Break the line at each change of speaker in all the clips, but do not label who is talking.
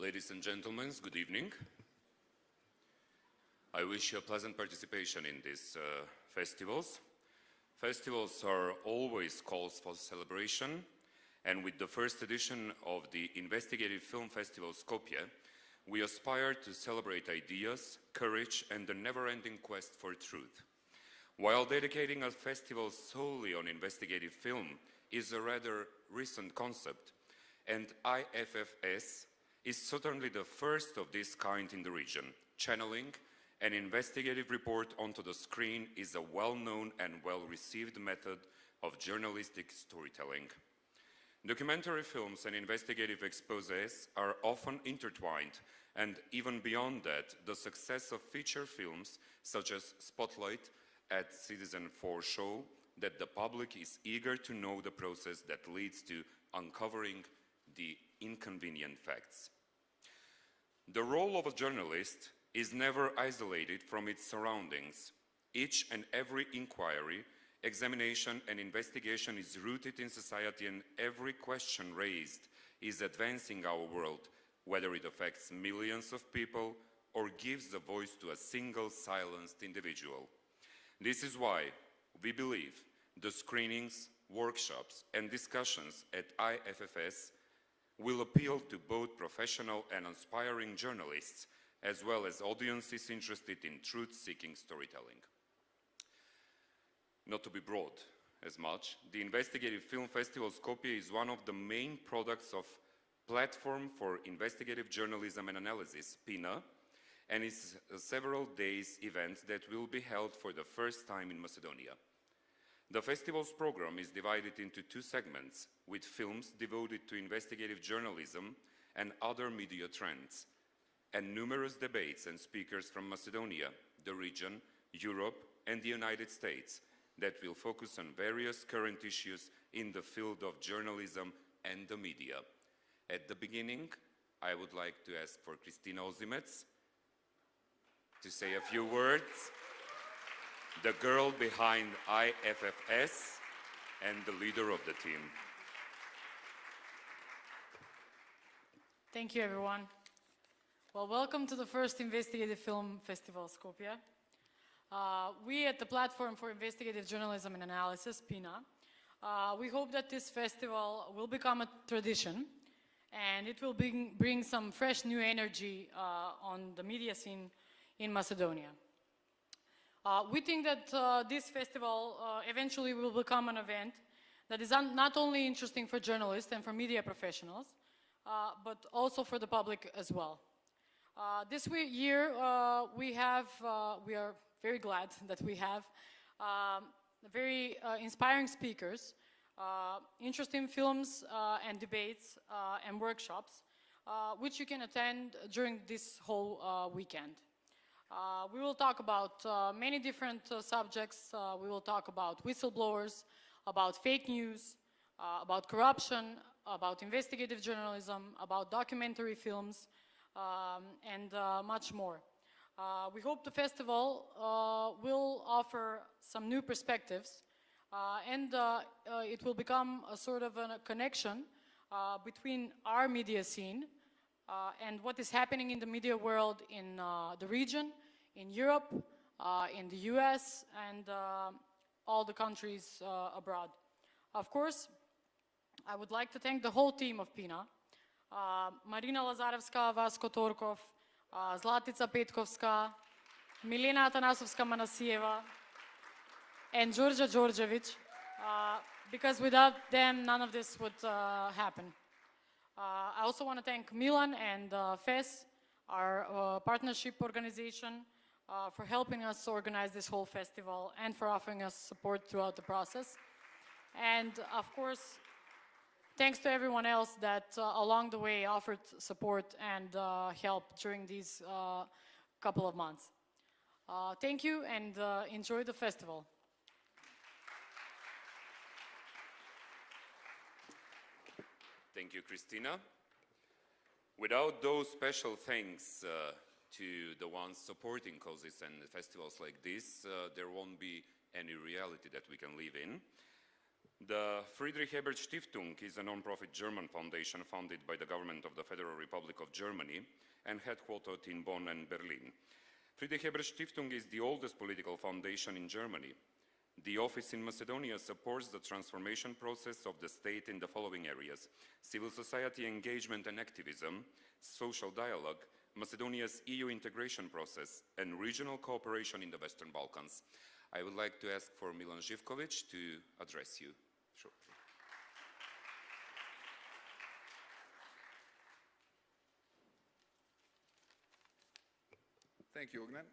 Ladies and gentlemen, good evening. I wish you a pleasant participation in these festivals. Festivals are always calls for celebration, and with the first edition of the Investigative Film Festival Skopje, we aspire to celebrate ideas, courage, and the never-ending quest for truth. While dedicating a festival solely on investigative film is a rather recent concept, and IFFS is certainly the first of this kind in the region. Channeling an investigative report onto the screen is a well-known and well-received method of journalistic storytelling. Documentary films and investigative exposés are often intertwined, and even beyond that, the success of feature films such as Spotlight at Citizen 4 show that the public is eager to know the process that leads to uncovering the inconvenient facts. The role of a journalist is never isolated from its surroundings. Each and every inquiry, examination, and investigation is rooted in society, and every question raised is advancing our world, whether it affects millions of people or gives a voice to a single silenced individual. This is why we believe the screenings, workshops, and discussions at IFFS will appeal to both professional and aspiring journalists, as well as audiences interested in truth-seeking storytelling. Not to be broad as much, the Investigative Film Festival Skopje is one of the main products of Platform for Investigative Journalism and Analysis, PINA, and is a several days event that will be held for the first time in Macedonia. The festival's program is divided into two segments, with films devoted to investigative journalism and other media trends, and numerous debates and speakers from Macedonia, the region, Europe, and the United States that will focus on various current issues in the field of journalism and the media. At the beginning, I would like to ask for Kristina Ozimec to say a few words, the girl behind IFFS and the leader of the team.
Thank you, everyone. Well, welcome to the first Investigative Film Festival Skopje. We at the Platform for Investigative Journalism and Analysis, PINA, we hope that this festival will become a tradition, and it will bring some fresh new energy on the media scene in Macedonia. We think that this festival eventually will become an event that is not only interesting for journalists and for media professionals, but also for the public as well. This year we are very glad that we have very inspiring speakers, interesting films and debates and workshops, which you can attend during this whole weekend. We will talk about many different subjects. We will talk about whistleblowers, about fake news, about corruption, about investigative journalism, about documentary films, and much more. We hope the festival will offer some new perspectives, and it will become a sort of a connection between our media scene and what is happening in the media world in the region, in Europe, in the US, and all the countries abroad. Of course, I would like to thank the whole team of PINA, Marina Lazarevska, Vasko Torkov, Zlatica Petkovska, Milena Atanasovska-Manasieva, and Georgia Georgievich, because without them, none of this would happen. I also want to thank Milan and FES, our partnership organization, for helping us organize this whole festival and for offering us support throughout the process. And of course, thanks to everyone else that along the way offered support and help during these couple of months. Thank you, and enjoy the festival.
Thank you, Kristina. Without those special thanks to the ones supporting causes and festivals like this, there won't be any reality that we can live in. The Friedrich Ebert Stiftung is a non-profit German foundation founded by the government of the Federal Republic of Germany and headquartered in Bonn and Berlin. Friedrich Ebert Stiftung is the oldest political foundation in Germany. The office in Macedonia supports the transformation process of the state in the following areas: civil society engagement and activism, social dialogue, Macedonia's EU integration process, and regional cooperation in the Western Balkans. I would like to ask for Milan Živković to address you shortly.
Thank you, Ognan.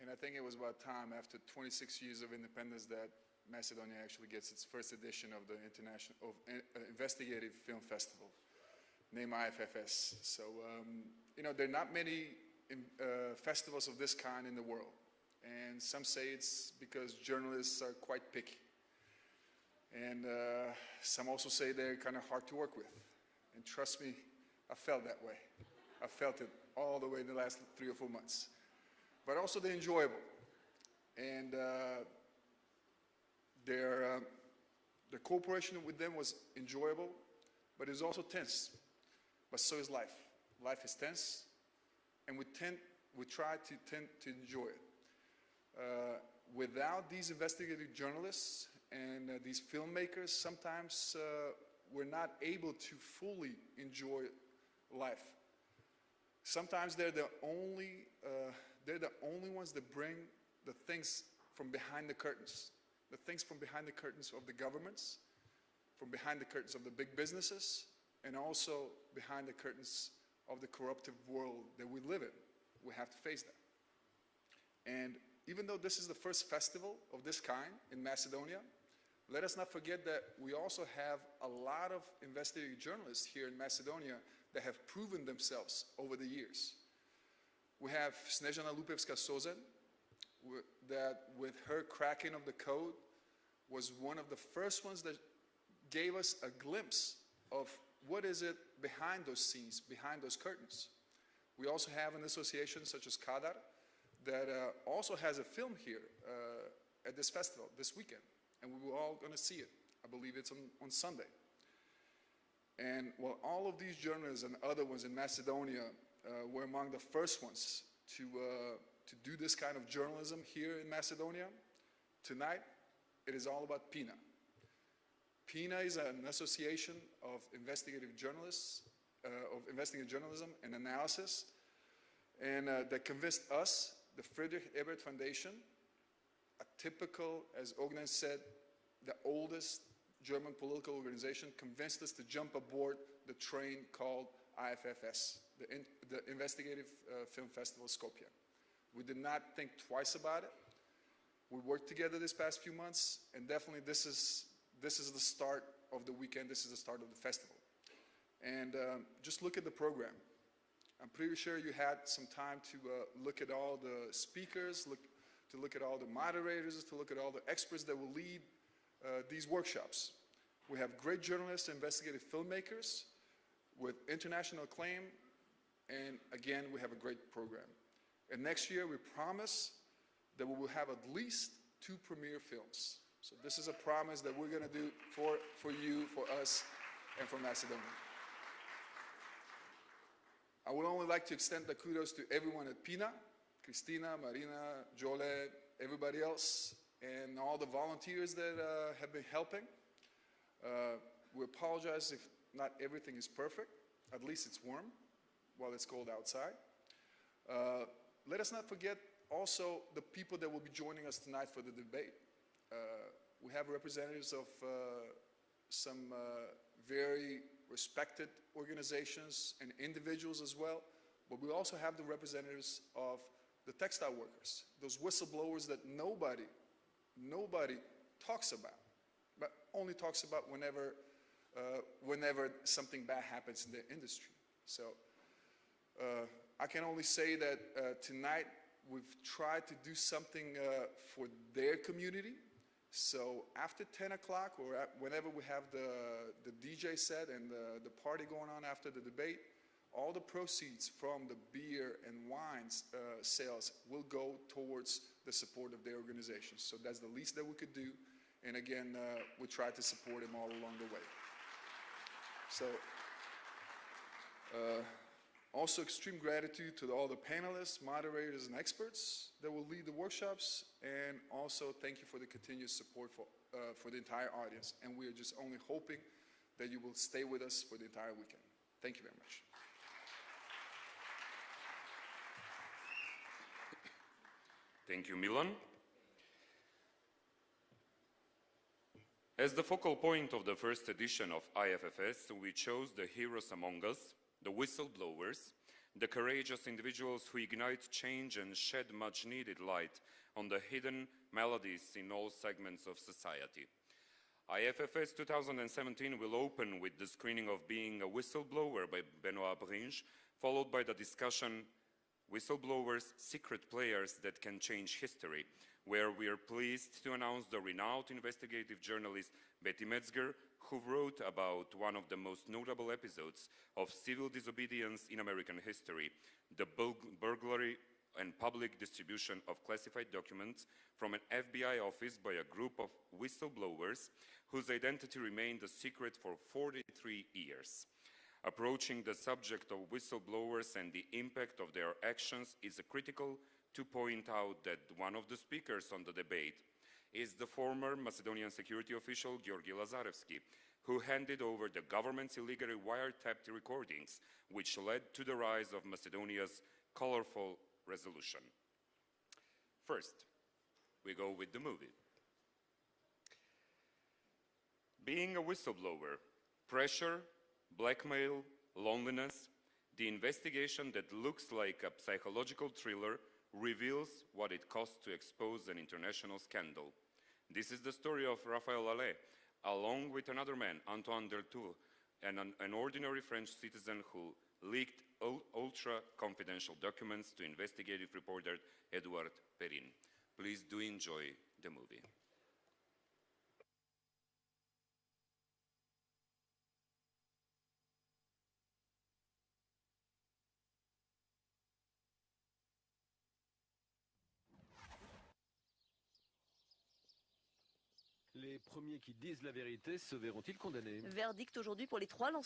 And I think it was about time, after 26 years of independence, that Macedonia actually gets its first edition of the Investigative Film Festival, named IFFS. So, you know, there are not many festivals of this kind in the world. And some say it's because journalists are quite picky. And some also say they're kind of hard to work with. And trust me, I felt that way. I felt it all the way in the last 3 or 4 months. But also they're enjoyable. And the cooperation with them was enjoyable, but it was also tense. But so is life. Life is tense, and we try to enjoy it. Without these investigative journalists and these filmmakers, sometimes we're not able to fully enjoy life. Sometimes they're the only ones that bring the things from behind the curtains, the things from behind the curtains of the governments, from behind the curtains of the big businesses, and also behind the curtains of the corruptive world that we live in. We have to face that. And even though this is the first festival of this kind in Macedonia, let us not forget that we also have a lot of investigative journalists here in Macedonia that have proven themselves over the years. We have Snežana Lupevska-Sozen, that with her cracking of the code was one of the first ones that gave us a glimpse of what is it behind those scenes, behind those curtains. We also have an association such as Kadar that also has a film here at this festival this weekend, and we were all going to see it. I believe it's on Sunday. And while all of these journalists and other ones in Macedonia were among the first ones to do this kind of journalism here in Macedonia, tonight it is all about PINA. PINA is an association of investigative journalists, of investigative journalism and analysis, and that convinced us, the Friedrich Ebert Foundation, a typical, as Ognan said, the oldest German political organization, convinced us to jump aboard the train called IFFS, the Investigative Film Festival Skopje. We did not think twice about it. We worked together this past few months, and definitely this is the start of the weekend, this is the start of the festival. And just look at the program. I'm pretty sure you had some time to look at all the speakers, to look at all the moderators, to look at all the experts that will lead these workshops. We have great journalists and investigative filmmakers with international acclaim, and again, we have a great program. And next year, we promise that we will have at least 2 premiere films. So this is a promise that we're going to do for you, for us, and for Macedonia. I would only like to extend the kudos to everyone at PINA, Christina, Marina, Jole, everybody else, and all the volunteers that have been helping. We apologize if not everything is perfect. At least it's warm while it's cold outside. Let us not forget also the people that will be joining us tonight for the debate. We have representatives of some very respected organizations and individuals as well, but we also have the representatives of the textile workers, those whistleblowers that nobody talks about, but only talks about whenever something bad happens in the industry. So I can only say that tonight we've tried to do something for their community. So after 10 o'clock or whenever we have the DJ set and the party going on after the debate, all the proceeds from the beer and wines sales will go towards the support of their organizations. So that's the least that we could do. And again, we try to support them all along the way. So also extreme gratitude to all the panelists, moderators, and experts that will lead the workshops. And also thank you for the continued support for the entire audience. And we are just only hoping that you will stay with us for the entire weekend. Thank you very much.
Thank you, Milan. As the focal point of the first edition of IFFS, we chose the heroes among us, the whistleblowers, the courageous individuals who ignite change and shed much-needed light on the hidden maladies in all segments of society. IFFS 2017 will open with the screening of Being a Whistleblower by Benoit Bringe, followed by the discussion Whistleblowers, Secret Players That Can Change History, where we are pleased to announce the renowned investigative journalist Betty Metzger, who wrote about one of the most notable episodes of civil disobedience in American history, the burglary and public distribution of classified documents from an FBI office by a group of whistleblowers whose identity remained a secret for 43 years. Approaching the subject of whistleblowers and the impact of their actions is critical to point out that one of the speakers on the debate is the former Macedonian security official Georgi Lazarevski, who handed over the government's illegally wiretapped recordings, which led to the rise of Macedonia's colorful resolution. First, we go with the movie. Being a whistleblower, pressure, blackmail, loneliness, the investigation that looks like a psychological thriller reveals what it costs to expose an international scandal. This is the story of Raphaël Allais, along with another man, Antoine Deltour, and an ordinary French citizen who leaked ultra-confidential documents to investigative reporter Edouard Perrin. Please do enjoy the movie.
Les premiers qui disent la vérité se verront-ils condamnés?
Verdict aujourd'hui pour les 3 lanceurs